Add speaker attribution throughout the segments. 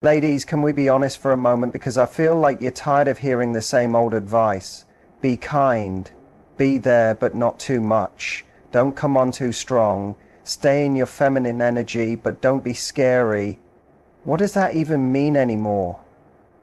Speaker 1: Ladies, can we be honest for a moment, because I feel like you're tired of hearing the same old advice. Be kind. Be there, but not too much. Don't come on too strong. Stay in your feminine energy, but don't be scary. What does that even mean anymore?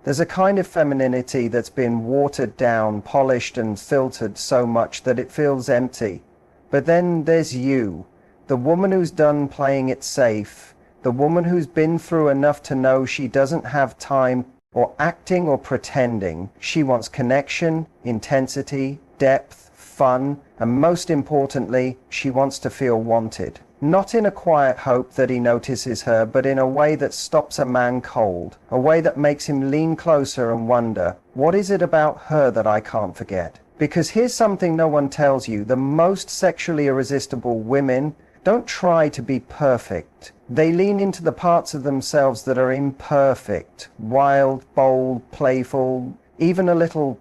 Speaker 1: There's a kind of femininity that's been watered down, polished and filtered so much that it feels empty. But then there's you, the woman who's done playing it safe, the woman who's been through enough to know she doesn't have time or acting or pretending. She wants connection, intensity, depth, fun, and most importantly, she wants to feel wanted. Not in a quiet hope that he notices her, but in a way that stops a man cold, a way that makes him lean closer and wonder, what is it about her that I can't forget? Because here's something no one tells you: the most sexually irresistible women don't try to be perfect. They lean into the parts of themselves that are imperfect, wild, bold, playful, even a little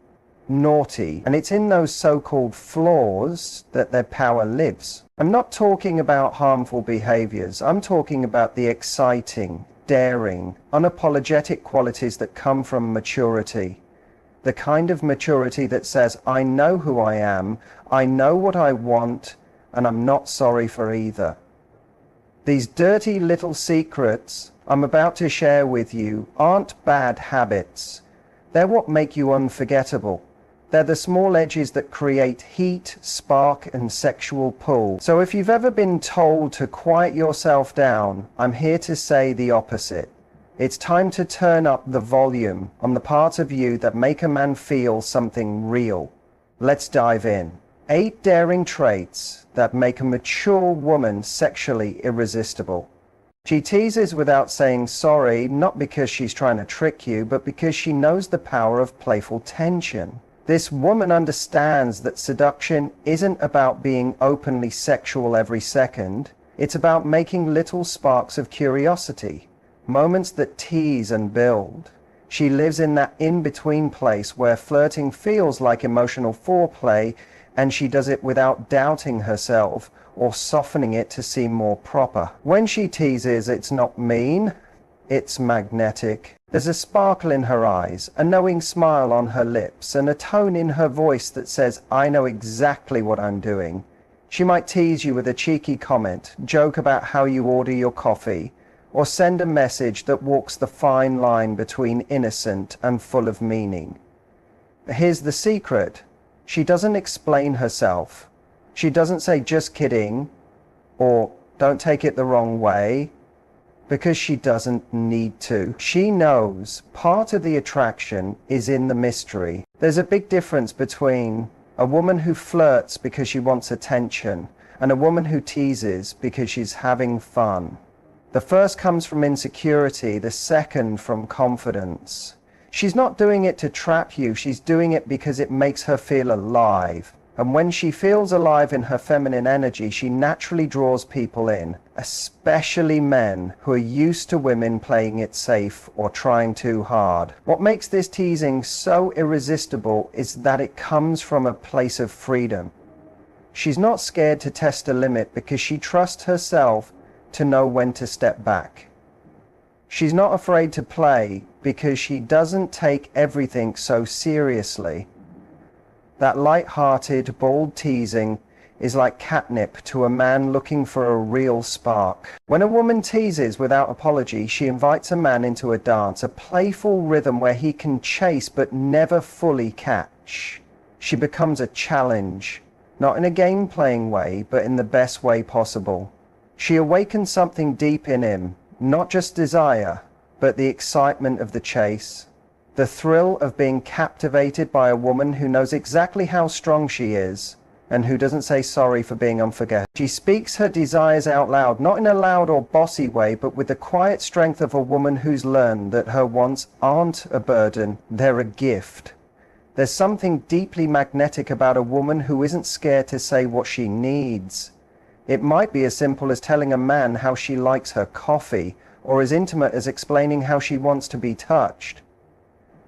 Speaker 1: naughty. And it's in those so-called flaws that their power lives. I'm not talking about harmful behaviors. I'm talking about the exciting, daring, unapologetic qualities that come from maturity. The kind of maturity that says, I know who I am, I know what I want, and I'm not sorry for either. These dirty little secrets I'm about to share with you aren't bad habits. They're what make you unforgettable. They're the small edges that create heat, spark, and sexual pull. So if you've ever been told to quiet yourself down, I'm here to say the opposite. It's time to turn up the volume on the parts of you that make a man feel something real. Let's dive in. 8 daring traits that make a mature woman sexually irresistible. She teases without saying sorry, not because she's trying to trick you, but because she knows the power of playful tension. This woman understands that seduction isn't about being openly sexual every second. It's about making little sparks of curiosity, moments that tease and build. She lives in that in-between place where flirting feels like emotional foreplay, and she does it without doubting herself or softening it to seem more proper. When she teases, it's not mean, it's magnetic. There's a sparkle in her eyes, a knowing smile on her lips, and a tone in her voice that says, I know exactly what I'm doing. She might tease you with a cheeky comment, joke about how you order your coffee, or send a message that walks the fine line between innocent and full of meaning. Here's the secret. She doesn't explain herself. She doesn't say, just kidding, or don't take it the wrong way, because she doesn't need to. She knows part of the attraction is in the mystery. There's a big difference between a woman who flirts because she wants attention and a woman who teases because she's having fun. The first comes from insecurity, the second from confidence. She's not doing it to trap you, she's doing it because it makes her feel alive. And when she feels alive in her feminine energy, she naturally draws people in, especially men who are used to women playing it safe or trying too hard. What makes this teasing so irresistible is that it comes from a place of freedom. She's not scared to test a limit because she trusts herself to know when to step back. She's not afraid to play because she doesn't take everything so seriously. That light-hearted, bold teasing is like catnip to a man looking for a real spark. When a woman teases without apology, she invites a man into a dance, a playful rhythm where he can chase but never fully catch. She becomes a challenge, not in a game-playing way, but in the best way possible. She awakens something deep in him, not just desire, but the excitement of the chase. The thrill of being captivated by a woman who knows exactly how strong she is and who doesn't say sorry for being unforgettable. She speaks her desires out loud, not in a loud or bossy way, but with the quiet strength of a woman who's learned that her wants aren't a burden, they're a gift. There's something deeply magnetic about a woman who isn't scared to say what she needs. It might be as simple as telling a man how she likes her coffee, or as intimate as explaining how she wants to be touched.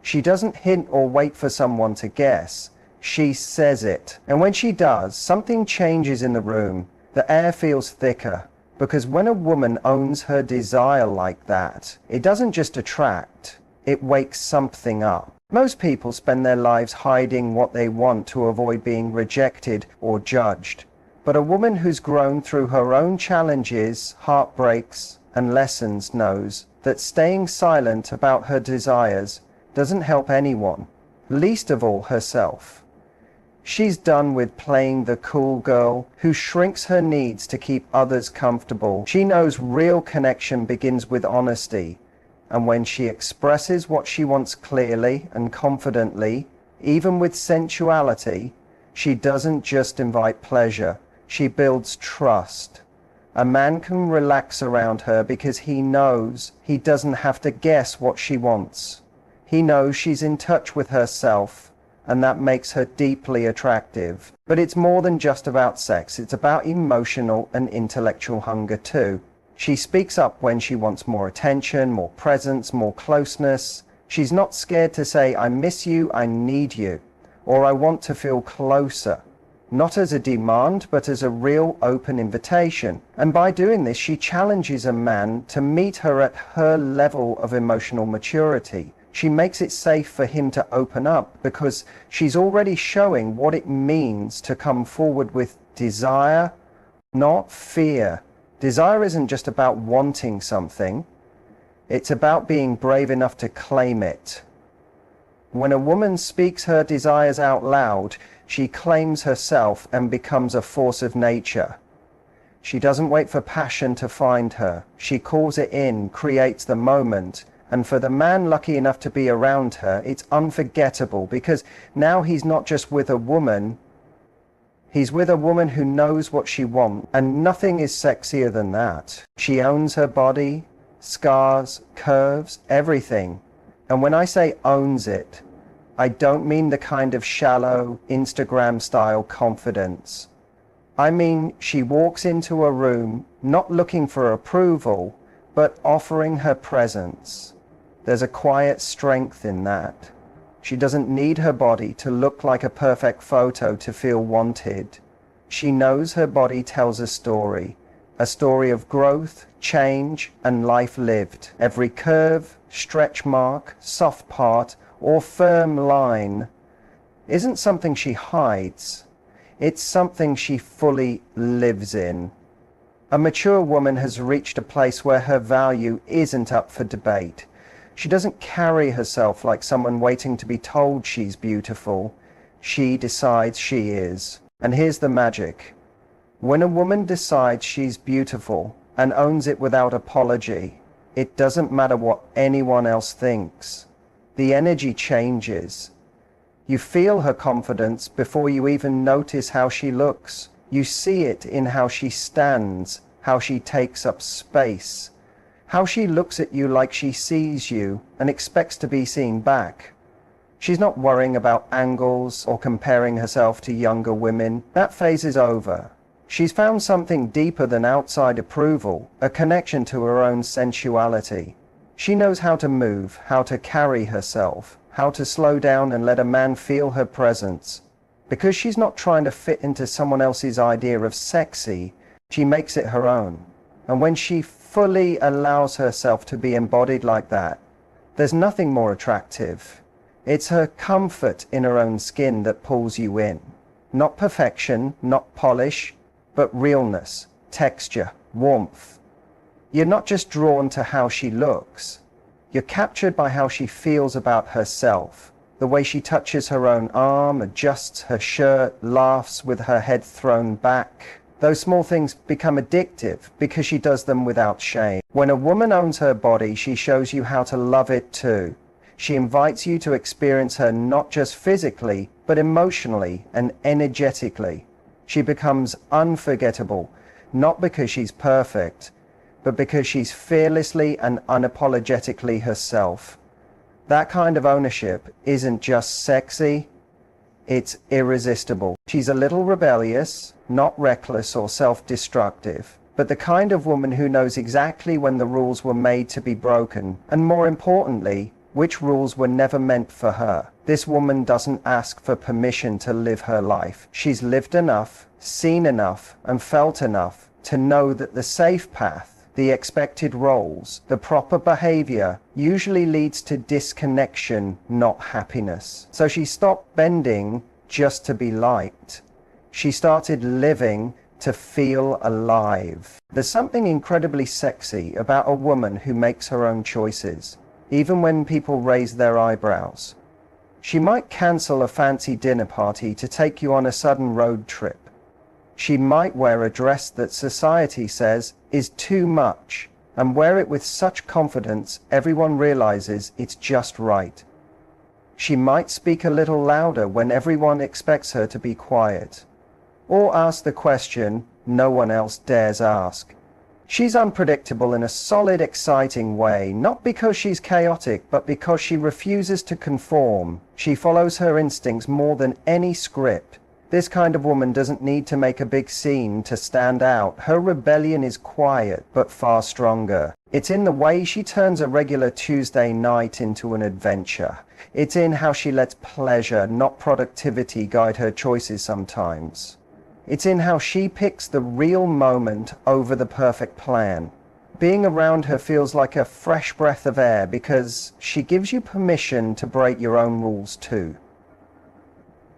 Speaker 1: She doesn't hint or wait for someone to guess. She says it. And when she does, something changes in the room. The air feels thicker. Because when a woman owns her desire like that, it doesn't just attract, it wakes something up. Most people spend their lives hiding what they want to avoid being rejected or judged. But a woman who's grown through her own challenges, heartbreaks, and lessons knows that staying silent about her desires doesn't help anyone, least of all herself. She's done with playing the cool girl who shrinks her needs to keep others comfortable. She knows real connection begins with honesty, and when she expresses what she wants clearly and confidently, even with sensuality, she doesn't just invite pleasure, she builds trust. A man can relax around her because he knows he doesn't have to guess what she wants. He knows she's in touch with herself, and that makes her deeply attractive. But it's more than just about sex, it's about emotional and intellectual hunger too. She speaks up when she wants more attention, more presence, more closeness. She's not scared to say, I miss you, I need you, or I want to feel closer. Not as a demand, but as a real open invitation. And by doing this, she challenges a man to meet her at her level of emotional maturity. She makes it safe for him to open up because she's already showing what it means to come forward with desire, not fear. Desire isn't just about wanting something. It's about being brave enough to claim it. When a woman speaks her desires out loud, she claims herself and becomes a force of nature. She doesn't wait for passion to find her. She calls it in, creates the moment. And for the man lucky enough to be around her, it's unforgettable because now he's not just with a woman, he's with a woman who knows what she wants, and nothing is sexier than that. She owns her body, scars, curves, everything. And when I say owns it, I don't mean the kind of shallow, Instagram-style confidence. I mean she walks into a room not looking for approval, but offering her presence. There's a quiet strength in that. She doesn't need her body to look like a perfect photo to feel wanted. She knows her body tells a story of growth, change, and life lived. Every curve, stretch mark, soft part, or firm line isn't something she hides. It's something she fully lives in. A mature woman has reached a place where her value isn't up for debate. She doesn't carry herself like someone waiting to be told she's beautiful. She decides she is. And here's the magic. When a woman decides she's beautiful and owns it without apology, it doesn't matter what anyone else thinks. The energy changes. You feel her confidence before you even notice how she looks. You see it in how she stands, how she takes up space, how she looks at you like she sees you and expects to be seen back. She's not worrying about angles or comparing herself to younger women. That phase is over. She's found something deeper than outside approval, a connection to her own sensuality. She knows how to move, how to carry herself, how to slow down and let a man feel her presence. Because she's not trying to fit into someone else's idea of sexy, she makes it her own. And when she fully allows herself to be embodied like that, there's nothing more attractive. It's her comfort in her own skin that pulls you in. Not perfection, not polish, but realness, texture, warmth. You're not just drawn to how she looks. You're captured by how she feels about herself. The way she touches her own arm, adjusts her shirt, laughs with her head thrown back. Those small things become addictive because she does them without shame. When a woman owns her body, she shows you how to love it too. She invites you to experience her not just physically, but emotionally and energetically. She becomes unforgettable, not because she's perfect, but because she's fearlessly and unapologetically herself. That kind of ownership isn't just sexy, it's irresistible. She's a little rebellious, not reckless or self-destructive, but the kind of woman who knows exactly when the rules were made to be broken, and more importantly, which rules were never meant for her. This woman doesn't ask for permission to live her life. She's lived enough, seen enough, and felt enough to know that the safe path, the expected roles, the proper behavior usually leads to disconnection, not happiness. So she stopped bending just to be liked. She started living to feel alive. There's something incredibly sexy about a woman who makes her own choices, even when people raise their eyebrows. She might cancel a fancy dinner party to take you on a sudden road trip. She might wear a dress that society says is too much and wear it with such confidence everyone realizes it's just right. She might speak a little louder when everyone expects her to be quiet, or ask the question no one else dares ask. She's unpredictable in a solid, exciting way, not because she's chaotic, but because she refuses to conform. She follows her instincts more than any script. This kind of woman doesn't need to make a big scene to stand out. Her rebellion is quiet, but far stronger. It's in the way she turns a regular Tuesday night into an adventure. It's in how she lets pleasure, not productivity, guide her choices sometimes. It's in how she picks the real moment over the perfect plan. Being around her feels like a fresh breath of air because she gives you permission to break your own rules too.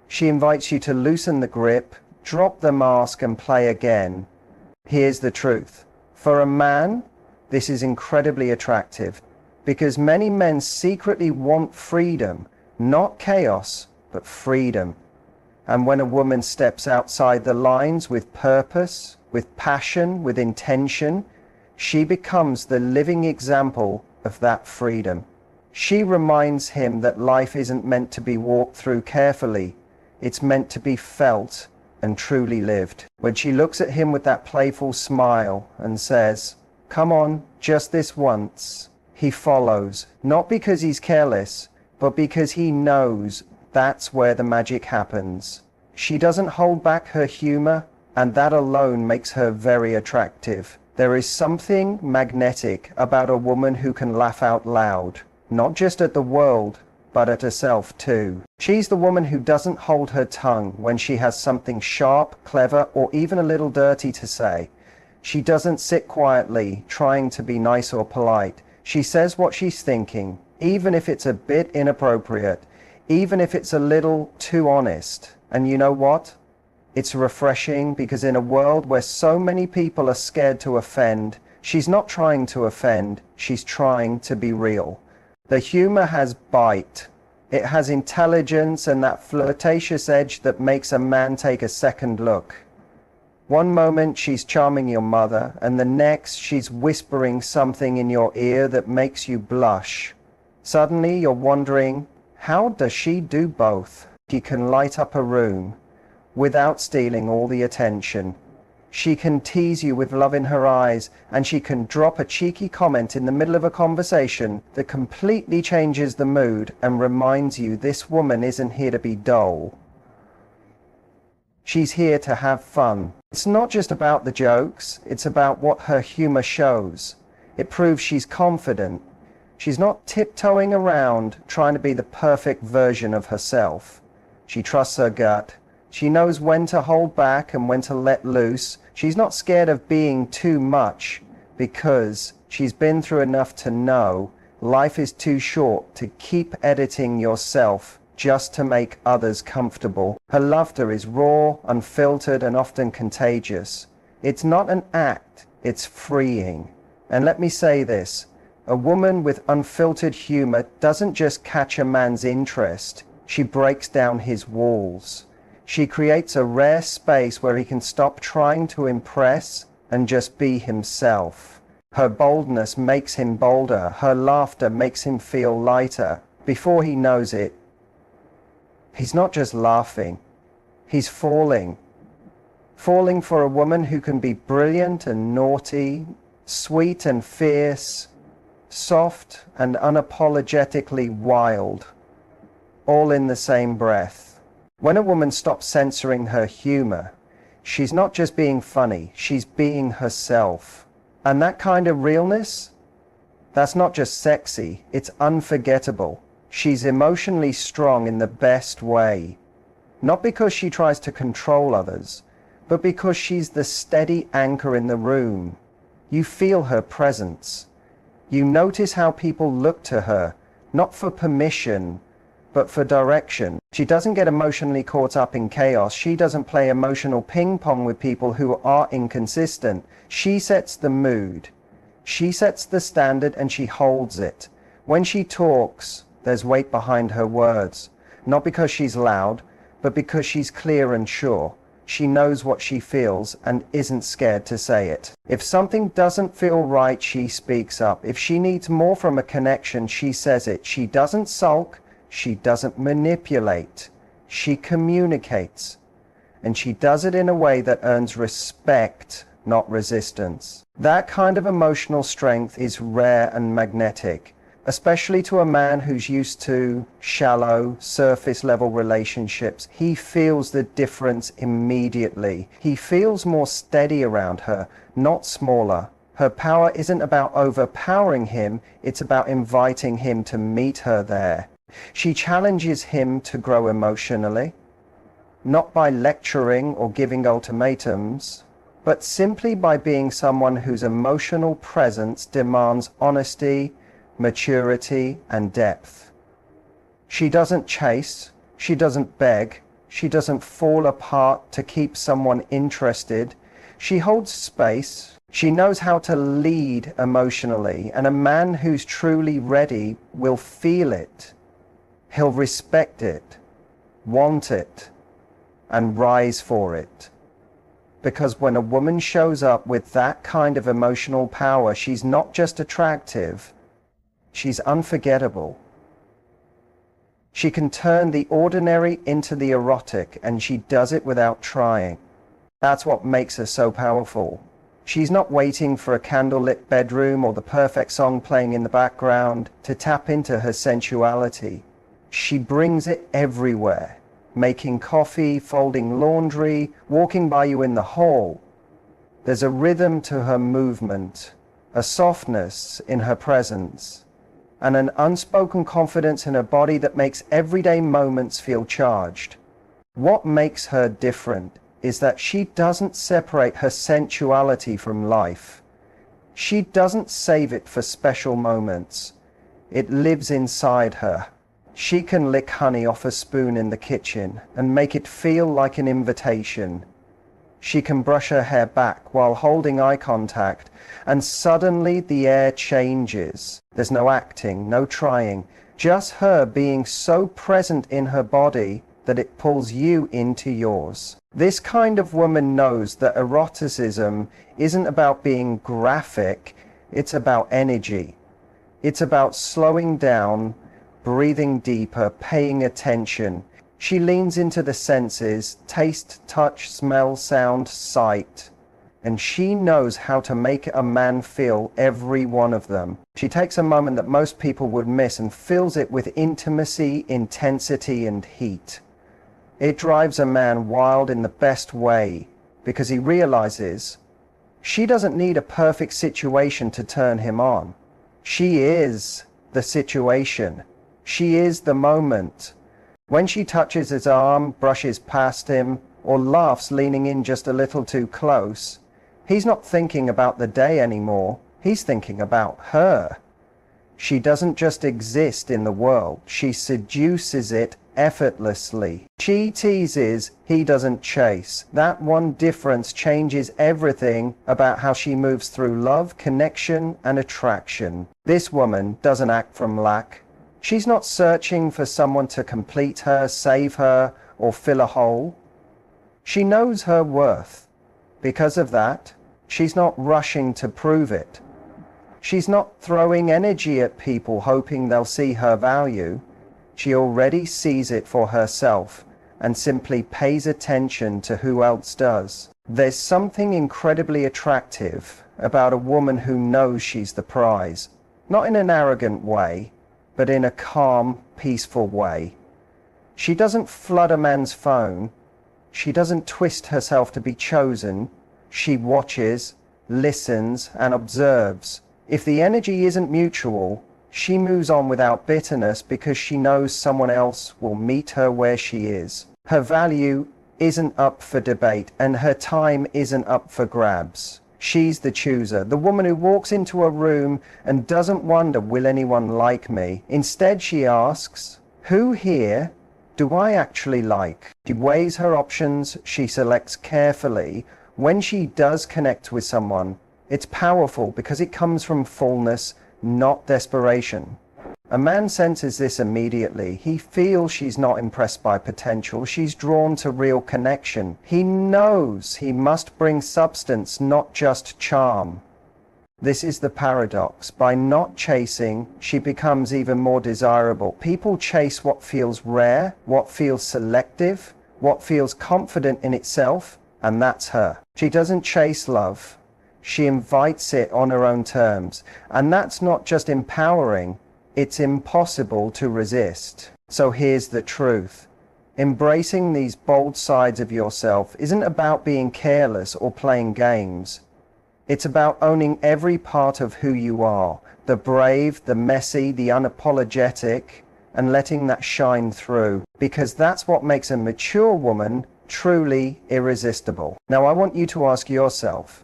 Speaker 1: She invites you to loosen the grip, drop the mask and play again. Here's the truth. For a man, this is incredibly attractive because many men secretly want freedom, not chaos, but freedom. And when a woman steps outside the lines with purpose, with passion, with intention, she becomes the living example of that freedom. She reminds him that life isn't meant to be walked through carefully. It's meant to be felt and truly lived. When she looks at him with that playful smile and says, "Come on, just this once," he follows, not because he's careless, but because he knows that's where the magic happens. She doesn't hold back her humor, and that alone makes her very attractive. There is something magnetic about a woman who can laugh out loud, not just at the world, but at herself too. She's the woman who doesn't hold her tongue when she has something sharp, clever, or even a little dirty to say. She doesn't sit quietly, trying to be nice or polite. She says what she's thinking, even if it's a bit inappropriate, even if it's a little too honest. And you know what? It's refreshing because in a world where so many people are scared to offend, she's not trying to offend, she's trying to be real. The humor has bite. It has intelligence and that flirtatious edge that makes a man take a second look. One moment she's charming your mother, and the next she's whispering something in your ear that makes you blush. Suddenly you're wondering, how does she do both? She can light up a room without stealing all the attention. She can tease you with love in her eyes, and she can drop a cheeky comment in the middle of a conversation that completely changes the mood and reminds you this woman isn't here to be dull. She's here to have fun. It's not just about the jokes, it's about what her humor shows. It proves she's confident. She's not tiptoeing around trying to be the perfect version of herself. She trusts her gut. She knows when to hold back and when to let loose. She's not scared of being too much because she's been through enough to know life is too short to keep editing yourself just to make others comfortable. Her laughter is raw, unfiltered, and often contagious. It's not an act, it's freeing. And let me say this, a woman with unfiltered humor doesn't just catch a man's interest, she breaks down his walls. She creates a rare space where he can stop trying to impress and just be himself. Her boldness makes him bolder. Her laughter makes him feel lighter. Before he knows it, he's not just laughing, he's falling. Falling for a woman who can be brilliant and naughty, sweet and fierce, soft and unapologetically wild, all in the same breath. When a woman stops censoring her humor, she's not just being funny, she's being herself. And that kind of realness, that's not just sexy, it's unforgettable. She's emotionally strong in the best way. Not because she tries to control others, but because she's the steady anchor in the room. You feel her presence. You notice how people look to her, not for permission, but for direction. She doesn't get emotionally caught up in chaos. She doesn't play emotional ping pong with people who are inconsistent. She sets the mood. She sets the standard and she holds it. When she talks, there's weight behind her words, not because she's loud, but because she's clear and sure. She knows what she feels and isn't scared to say it. If something doesn't feel right, she speaks up. If she needs more from a connection, she says it. She doesn't sulk. She doesn't manipulate. She communicates. And she does it in a way that earns respect, not resistance. That kind of emotional strength is rare and magnetic, especially to a man who's used to shallow, surface-level relationships. He feels the difference immediately. He feels more steady around her, not smaller. Her power isn't about overpowering him, it's about inviting him to meet her there. She challenges him to grow emotionally, not by lecturing or giving ultimatums, but simply by being someone whose emotional presence demands honesty, maturity, and depth. She doesn't chase, she doesn't beg, she doesn't fall apart to keep someone interested. She holds space. She knows how to lead emotionally, and a man who's truly ready will feel it. He'll respect it, want it, and rise for it. Because when a woman shows up with that kind of emotional power, she's not just attractive, she's unforgettable. She can turn the ordinary into the erotic, and she does it without trying. That's what makes her so powerful. She's not waiting for a candlelit bedroom or the perfect song playing in the background to tap into her sensuality. She brings it everywhere, making coffee, folding laundry, walking by you in the hall. There's a rhythm to her movement, a softness in her presence, and an unspoken confidence in her body that makes everyday moments feel charged. What makes her different is that she doesn't separate her sensuality from life. She doesn't save it for special moments. It lives inside her. She can lick honey off a spoon in the kitchen and make it feel like an invitation. She can brush her hair back while holding eye contact, and suddenly the air changes. There's no acting, no trying, just her being so present in her body that it pulls you into yours. This kind of woman knows that eroticism isn't about being graphic, it's about energy. It's about slowing down, breathing deeper, paying attention. She leans into the senses, taste, touch, smell, sound, sight, and she knows how to make a man feel every one of them. She takes a moment that most people would miss and fills it with intimacy, intensity, and heat. It drives a man wild in the best way, because he realizes she doesn't need a perfect situation to turn him on. She is the situation. She is the moment. When she touches his arm, brushes past him, or laughs leaning in just a little too close, he's not thinking about the day anymore. He's thinking about her. She doesn't just exist in the world. She seduces it effortlessly. She teases, he doesn't chase. That one difference changes everything about how she moves through love, connection, and attraction. This woman doesn't act from lack. She's not searching for someone to complete her, save her, or fill a hole. She knows her worth. Because of that, she's not rushing to prove it. She's not throwing energy at people hoping they'll see her value. She already sees it for herself and simply pays attention to who else does. There's something incredibly attractive about a woman who knows she's the prize, not in an arrogant way, but in a calm, peaceful way. She doesn't flood a man's phone. She doesn't twist herself to be chosen. She watches, listens, and observes. If the energy isn't mutual, she moves on without bitterness because she knows someone else will meet her where she is. Her value isn't up for debate, and her time isn't up for grabs. She's the chooser, the woman who walks into a room and doesn't wonder, will anyone like me? Instead, she asks, who here do I actually like? She weighs her options, she selects carefully. When she does connect with someone, it's powerful because it comes from fullness, not desperation. A man senses this immediately. He feels she's not impressed by potential. She's drawn to real connection. He knows he must bring substance, not just charm. This is the paradox. By not chasing, she becomes even more desirable. People chase what feels rare, what feels selective, what feels confident in itself, and that's her. She doesn't chase love. She invites it on her own terms. And that's not just empowering. It's impossible to resist. So here's the truth. Embracing these bold sides of yourself isn't about being careless or playing games. It's about owning every part of who you are, the brave, the messy, the unapologetic, and letting that shine through, because that's what makes a mature woman truly irresistible. Now I want you to ask yourself,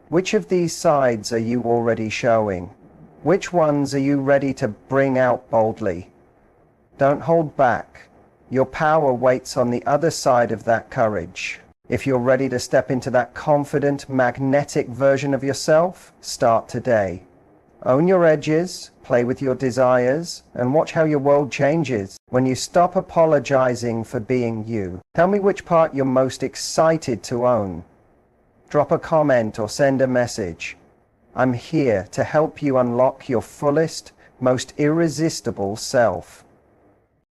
Speaker 1: which of these sides are you already showing? Which ones are you ready to bring out boldly? Don't hold back. Your power waits on the other side of that courage. If you're ready to step into that confident, magnetic version of yourself, start today. Own your edges, play with your desires, and watch how your world changes when you stop apologizing for being you. Tell me which part you're most excited to own. Drop a comment or send a message. I'm here to help you unlock your fullest, most irresistible self.